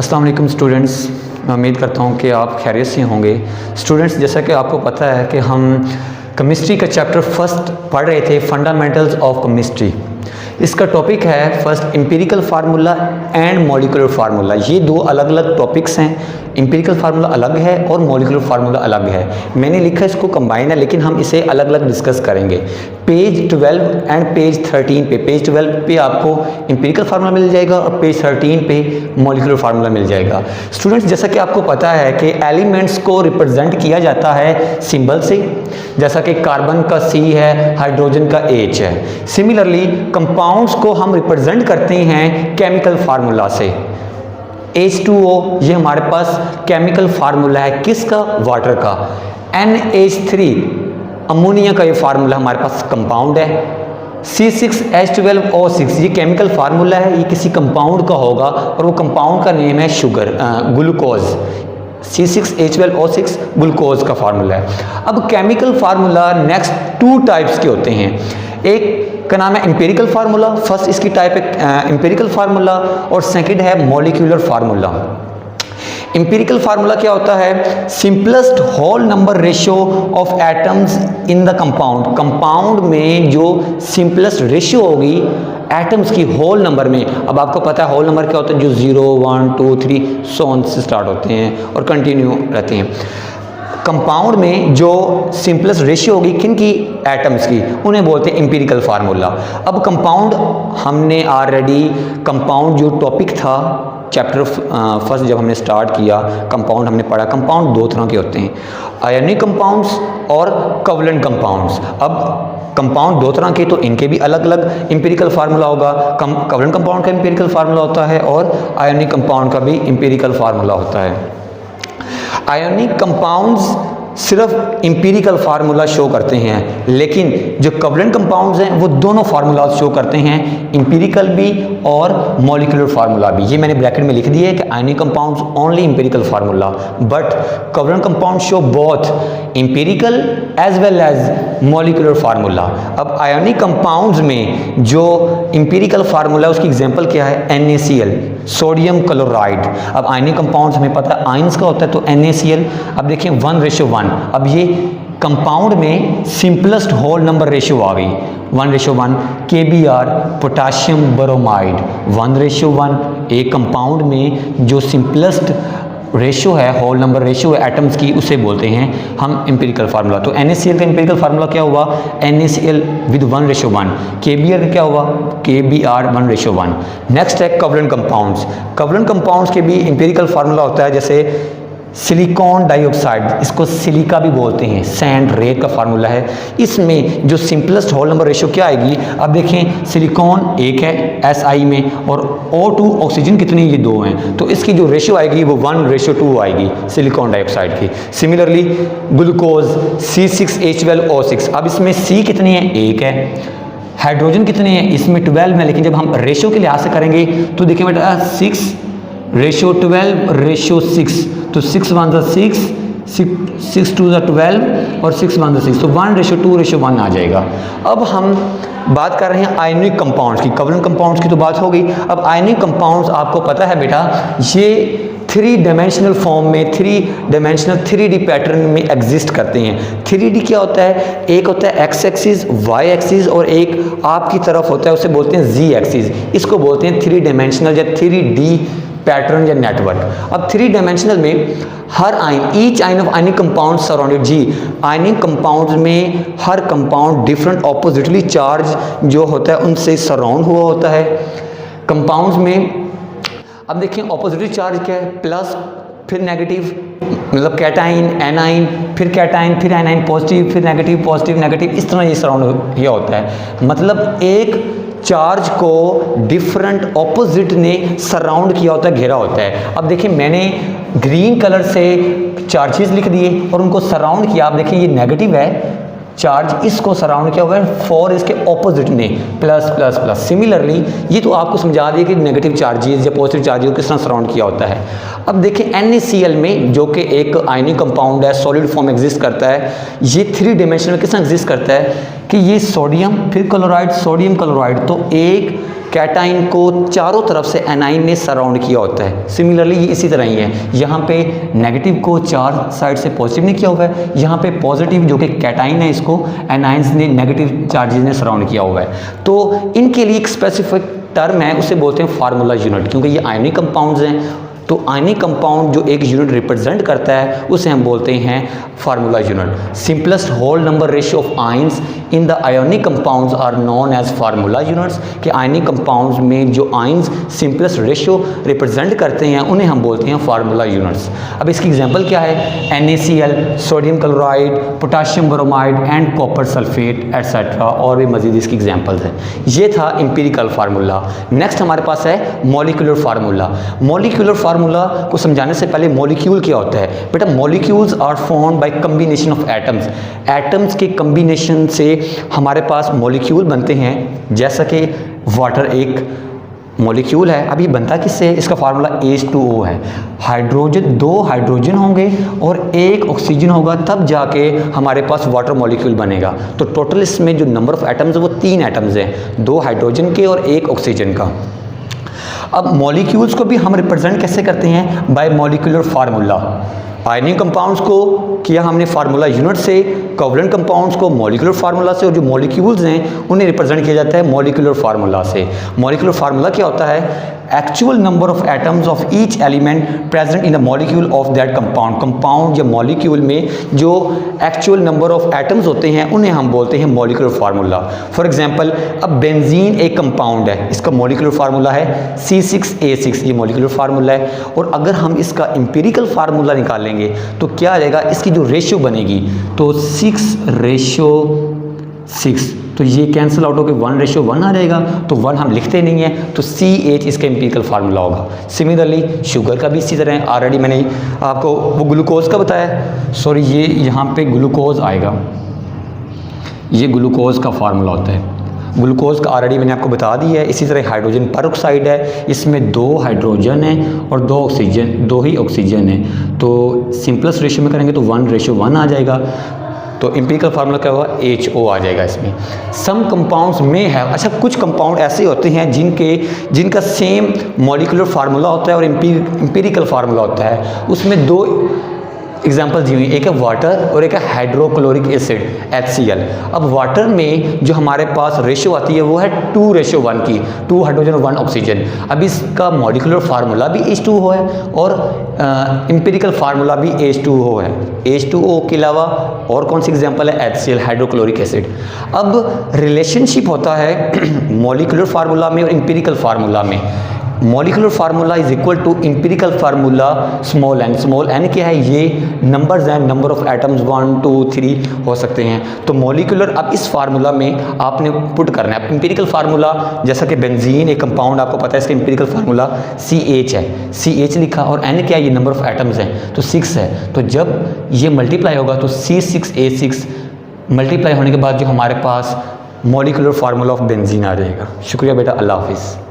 अस्सलाम वालेकुम स्टूडेंट्स, मैं उम्मीद करता हूँ कि आप खैरियत से होंगे। स्टूडेंट्स, जैसा कि आपको पता है कि हम केमिस्ट्री का चैप्टर फर्स्ट पढ़ रहे थे, फंडामेंटल्स ऑफ केमिस्ट्री। इसका टॉपिक है first empirical formula and molecular formula. ये दो अलग अलग टॉपिक्स हैं। एम्पिरिकल फार्मूला अलग है और मॉलिक्यूलर फार्मूला अलग है। मैंने लिखा इसको कंबाइन है, लेकिन हम इसे अलग अलग डिस्कस करेंगे। पेज 12 एंड पेज 13 पे, पेज 12 पे आपको एम्पिरिकल फार्मूला मिल जाएगा और पेज 13 पे मॉलिक्यूलर फार्मूला मिल जाएगा। स्टूडेंट्स, जैसा कि आपको पता है कि एलिमेंट्स को रिप्रेजेंट किया जाता है सिंबल से, जैसा कि कार्बन का C है, हाइड्रोजन का H है। सिमिलरली कंपाउंड्स को हम रिप्रेजेंट करते हैं केमिकल फार्मूला से। H2O ये हमारे पास केमिकल फार्मूला है, किसका? वाटर का। NH3 अमोनिया का ये फार्मूला हमारे पास कंपाउंड है। C6H12O6 ये केमिकल फार्मूला है, ये किसी कंपाउंड का होगा और वो कंपाउंड का नेम है ग्लूकोज। C6H12O6 ग्लूकोज का फार्मूला है। अब chemical formula next two types के होते हैं। एक का नाम है एम्पिरिकल फार्मूला, फर्स्ट इसकी टाइप है एम्पिरिकल फार्मूला, और सेकंड है मॉलिक्यूलर फार्मूला। एम्पिरिकल फार्मूला क्या होता है? Simplest whole number ratio of atoms in the compound. Compound में जो सिंपलेस्ट रेशियो होगी एटम्स की होल नंबर में। अब आपको पता है होल नंबर क्या होता है? जो 0, 1, 2, 3 सो ऑन से स्टार्ट होते हैं और कंटिन्यू रहते हैं। कंपाउंड में जो सिंपलेस्ट रेशियो होगी किन की? एटम्स की, उन्हें बोलते हैं एम्पिरिकल फार्मूला। अब कंपाउंड हमने ऑलरेडी, कंपाउंड जो टॉपिक था चैप्टर फर्स्ट जब हमने स्टार्ट किया, कंपाउंड हमने पढ़ा। कंपाउंड दो तरह के होते हैं, आयनिक कंपाउंड्स और कोवलेंट कंपाउंड्स। अब कंपाउंड दो तरह के, तो इनके भी अलग अलग एम्पिरिकल फार्मूला होगा। कोवलेंट कंपाउंड का एम्पिरिकल फार्मूला होता है और आयनिक कंपाउंड का भी एम्पिरिकल फार्मूला होता है। आयनिक कंपाउंड्स सिर्फ एम्पिरिकल फार्मूला शो करते हैं, लेकिन जो कोवलेंट कंपाउंड्स हैं वो दोनों फार्मूला शो करते हैं, एम्पिरिकल भी और मॉलिक्यूलर फार्मूला भी। ये मैंने ब्रैकेट में लिख दिया है कि ionic compounds only empirical formula, but covalent compound show both empirical as well as molecular formula. अब आयनिक कंपाउंड्स में जो एम्पिरिकल फार्मूला है उसकी एग्जांपल क्या है? NaCl, sodium chloride. अब आयनिक कंपाउंड्स हमें पता है आयंस का होता है, तो NaCl। अब देखिए 1:1। अब ये कंपाउंड में सिंपलेस्ट होल नंबर रेशियो आ गई 1:1। KBr potassium bromide 1:1। एक कंपाउंड में जो सिंपलेस्ट रेशियो है, होल नंबर रेशियो है एटम्स की, उसे बोलते हैं हम एम्पिरिकल फार्मूला। तो NaCl का एम्पिरिकल फार्मूला क्या हुआ? NaCl with 1:1। KBr का क्या हुआ? KBr 1:1। नेक्स्ट है कोवलेंट कंपाउंड्स। कोवलेंट कंपाउंड्स के भी एम्पिरिकल फार्मूला होता है, जैसे सिलिकॉन डाइऑक्साइड, इसको सिलिका भी बोलते हैं, सैंड रेत का फार्मूला है। इसमें जो सिंपलेस्ट होल नंबर रेशियो क्या आएगी? अब देखें, सिलिकॉन एक है Si में और O2 ऑक्सीजन कितने? ये 2 हैं, तो इसकी जो रेशियो आएगी वो 1:2 आएगी सिलिकॉन डाइऑक्साइड की। सिमिलरली ग्लूकोज C6H12O6, अब इसमें C कितनी है? 1 है। हाइड्रोजन कितने हैं? इसमें 12 है, लेकिन जब हम रेशियो के लिहाज से करेंगे तो देखिए बेटा 6:12:6, तो 6 1 6, 6 2 12 और 6 1 6, तो 1:2:1 आ जाएगा। अब हम बात कर रहे हैं आयनिक कंपाउंड्स की। कोवलेंट कंपाउंड्स की तो बात हो गई। अब आयनिक कंपाउंड्स आपको पता है बेटा, ये 3 डायमेंशनल फॉर्म में, 3 डायमेंशनल 3D पैटर्न में एग्जिस्ट करते हैं। 3D क्या होता है? एक होता है X एक्सिस, Y एक्सिस, और एक आपकी तरफ होता है, उसे बोलते हैं Z एक्सिस। इसको बोलते हैं 3 डायमेंशनल या 3D पैटर्न या नेटवर्क। अब 3 डायमेंशनल में हर ion, each ion of ionic compound surrounded जी, आयनिक कंपाउंड में हर कंपाउंड डिफरेंट ऑपोजिटली चार्ज जो होता है उनसे सराउंड हुआ होता है। कंपाउंड्स में अब देखिए ऑपोजिटली चार्ज क्या है? प्लस, फिर नेगेटिव, मतलब कैटाइन, एनाइन, फिर कैटाइन, फिर एनाइन, पॉजिटिव, फिर नेगेटिव, पॉजिटिव, नेगेटिव, इस तरह ये सराउंड ये होता है। मतलब एक चार्ज को डिफरेंट ऑपोजिट ने सराउंड किया होता है, घेरा होता है। अब देखिए मैंने ग्रीन कलर से चार्जेस लिख दिए और उनको सराउंड किया। आप देखिए ये नेगेटिव है चार्ज, इसको सराउंड किया हुआ है 4 इसके ऑपोजिट ने, प्लस प्लस प्लस। सिमिलरली ये तो आपको समझा दिया कि नेगेटिव चार्जेस या पॉजिटिव चार्जेस को किस तरह सराउंड किया होता है। अब देखिए NaCl में, जो कि एक आयनिक कंपाउंड है, सॉलिड फॉर्म एग्जिस्ट करता है, ये 3 डायमेंशन में किस तरह एग्जिस्ट करता है? कि ये सोडियम फिर क्लोराइड, सोडियम क्लोराइड, तो एक कैटाइन को चारों तरफ से एनाइन ने सराउंड किया होता है। सिमिलरली ये इसी तरह ही है, यहाँ पे नेगेटिव को चार साइड से पॉजिटिव ने किया हुआ है, यहाँ पे पॉजिटिव जो कि कैटाइन है इसको एनाइंस ने नेगेटिव चार्जेस ने सराउंड किया हुआ है। तो इनके लिए एक स्पेसिफिक टर्म है, उसे बोलते हैं फार्मूला यूनिट, क्योंकि ये आयनिक कंपाउंड्स हैं। तो आयनिक कंपाउंड जो एक यूनिट रिप्रेजेंट करता है उसे हम बोलते हैं formula unit. Simplest whole number ratio of ions in the ionic compounds are known as formula units, कि आयनिक कंपाउंड्स में जो आयंस सिंपलेस्ट रेशियो रिप्रेजेंट करते हैं उन्हें हम बोलते हैं फार्मूला यूनिट्स। अब इसकी एग्जांपल क्या है, NaCl, sodium chloride, potassium bromide and copper sulphate etcetera, और भी मजीद इसकी एग्जांपल्स हैं। ये था एम्पिरिकल फार्मूला। नेक्स्ट हमारे पास है मॉलिक्यूलर फार्मूला। मॉलिक्यूलर फार्मूला को समझाने से पहले मॉलिक्यूल क्या होता है बेटा, molecules are formed by combination of atoms. Atoms के कॉम्बिनेशन से हमारे पास मॉलिक्यूल बनते हैं, जैसा कि वाटर एक मॉलिक्यूल है। अभी बनता किससे, इसका फार्मूला H2O है। हाइड्रोजन, दो हाइड्रोजन होंगे और एक ऑक्सीजन होगा, तब जाके हमारे पास वाटर मॉलिक्यूल बनेगा। तो टोटल इसमें जो नंबर ऑफ एटम्स है वो 3 एटम्स हैं, 2 हाइड्रोजन के और 1 ऑक्सीजन का। अब मॉलिक्यूल्स को भी हम रिप्रेजेंट कैसे करते हैं, bye molecular formula. Ionic compounds को किया हमने फार्मूला यूनिट से, कोवलेंट कंपाउंड्स को मॉलिक्यूलर फार्मूला से, और जो मॉलिक्यूल्स हैं उन्हें रिप्रेजेंट किया जाता है मॉलिक्यूलर फार्मूला से। मॉलिक्यूलर फार्मूला क्या होता है, actual number of atoms of each element present in the molecule of that compound. Compound या मॉलिक्यूल में जो एक्चुअल नंबर ऑफ एटम्स होते हैं उन्हें हम बोलते हैं मॉलिक्यूलर फार्मूला। फॉर एग्जांपल, अब बेंजीन एक कंपाउंड है, इसका मॉलिक्यूलर फार्मूला है C6H6, ये मॉलिक्यूलर फार्मूला है। और अगर हम इसका एम्पिरिकल फार्मूला निकालेंगे तो क्या आ जाएगा, इसकी जो रेशियो बनेगी तो 6:6, तो ये कैंसिल आउट होकर 1:1 आ जाएगा, तो 1 हम लिखते नहीं हैं, तो CH इसका एम्पिरिकल फार्मूला होगा। सिमिलरली शुगर का भी इसी तरह है, ऑलरेडी मैंने आपको वो ग्लूकोज का बताया, सॉरी ये यहाँ पे ग्लूकोज आएगा, ये ग्लूकोज का फार्मूला होता है। ग्लूकोज का ऑलरेडी मैंने आपको बता दिया है। इसी तरह हाइड्रोजन परऑक्साइड है, इसमें 2 हाइड्रोजन है और 2 ऑक्सीजन, 2 ही ऑक्सीजन है। तो सिंपलेस्ट रेशियो में करेंगे तो 1:1 आ जाएगा, तो एम्पिरिकल फार्मूला क्या होगा, HO आ जाएगा इसमें। सम कंपाउंड्स में है, अच्छा कुछ कंपाउंड ऐसे होते हैं जिनका सेम मॉलिक्यूलर फार्मूला होता है और एम्पिरिकल फार्मूला होता है। उसमें 2 एग्जाम्पल दी हुई, एक है वाटर और एक है हाइड्रोक्लोरिक एसिड HCl। अब वाटर में जो हमारे पास रेशियो आती है वो है 2:1 की, 2 हाइड्रोजन और 1 ऑक्सीजन। अब इसका मॉलिक्यूलर फार्मूला भी H2O है और एम्पिरिकल फार्मूला भी H2O है। H2O के अलावा और कौन सी एग्जाम्पल है, HCl, हाइड्रोक्लोरिक एसिड। अब रिलेशनशिप होता है मॉलिक्यूलर फार्मूला में और एम्पिरिकल फार्मूला में। Molecular formula is equal to empirical formula small n। Small n क्या है, ये नंबर्स हैं, नंबर ऑफ एटम्स 1, 2, 3 हो सकते हैं। तो मॉलिक्यूलर अब इस फार्मूला में आपने पुट करना है एम्पिरिकल फार्मूला, जैसा कि बेंजीन एक कंपाउंड आपको पता है, इसका एम्पिरिकल फार्मूला CH है, CH लिखा, और n क्या है, ये नंबर ऑफ एटम्स हैं, तो 6 है। तो जब ये मल्टीप्लाई होगा तो C6H6 मल्टीप्लाई होने के बाद जो हमारे पास मॉलिक्यूलर फार्मूला ऑफ बेंजीन आ जाएगा। शुक्रिया बेटा, अल्लाह हाफिज़।